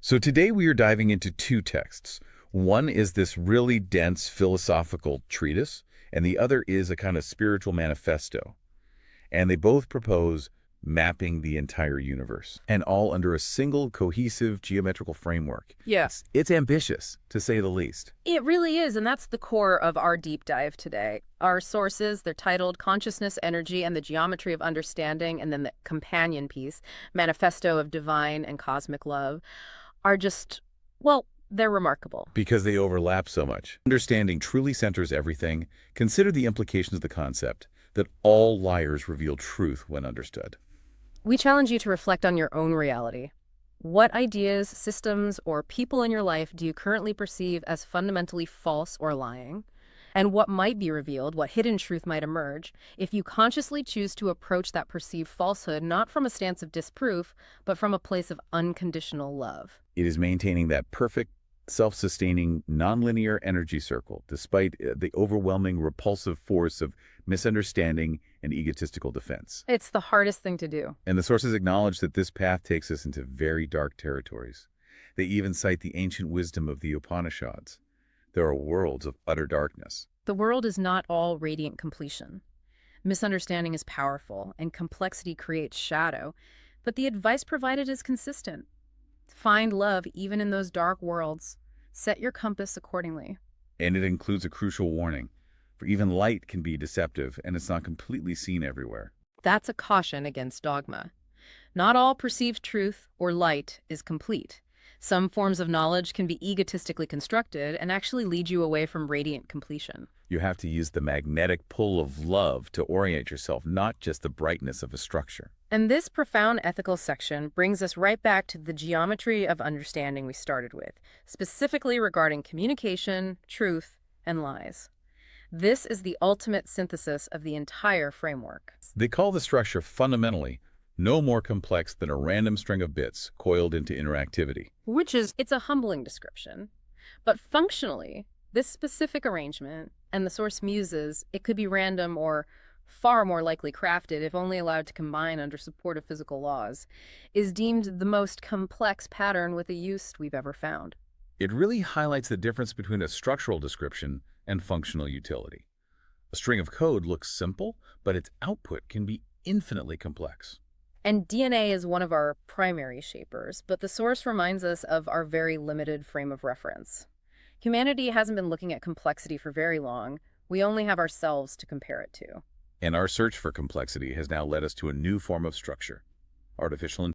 So today we are diving into two texts. One is this really dense philosophical treatise, and the other is a kind of spiritual manifesto. And they both propose mapping the entire universe, and all under a single cohesive geometrical framework. Yeah, It's ambitious, to say the least. it really is, and that's the core of our deep dive today. Our sources, they're titled Consciousness, Energy, and the Geometry of Understanding, and then the companion piece, Manifesto of Divine and Cosmic Love, are just, well, they're remarkable. Because they overlap so much. Understanding truly centers everything. Consider the implications of the concept that all liars reveal truth when understood. We challenge you to reflect on your own reality. What ideas, systems, or people in your life do you currently perceive as fundamentally false or lying? And what might be revealed, what hidden truth might emerge, if you consciously choose to approach that perceived falsehood not from a stance of disproof, but from a place of unconditional love? It is maintaining that perfect, self-sustaining, nonlinear energy circle, despite the overwhelming repulsive force of misunderstanding and egotistical defense. It's the hardest thing to do. And the sources acknowledge that this path takes us into very dark territories. They even cite the ancient wisdom of the Upanishads. There are worlds of utter darkness. The world is not all radiant completion. Misunderstanding is powerful, and complexity creates shadow, but the advice provided is consistent. Find love even in those dark worlds. Set your compass accordingly. And it includes a crucial warning, for even light can be deceptive and it's not completely seen everywhere. That's a caution against dogma. Not all perceived truth or light is complete. Some forms of knowledge can be egotistically constructed and actually lead you away from radiant completion. You have to use the magnetic pull of love to orient yourself, not just the brightness of a structure. And this profound ethical section brings us right back to the geometry of understanding we started with, specifically regarding communication, truth, and lies. This is the ultimate synthesis of the entire framework. They call the structure fundamentally no more complex than a random string of bits coiled into interactivity. It's a humbling description. But functionally, this specific arrangement, and the source muses, it could be random or far more likely crafted if only allowed to combine under support of physical laws, is deemed the most complex pattern with a use we've ever found. It really highlights the difference between a structural description and functional utility. A string of code looks simple, but its output can be infinitely complex. And DNA is one of our primary shapers, but the source reminds us of our very limited frame of reference. Humanity hasn't been looking at complexity for very long. We only have ourselves to compare it to. And our search for complexity has now led us to a new form of structure, artificial intelligence.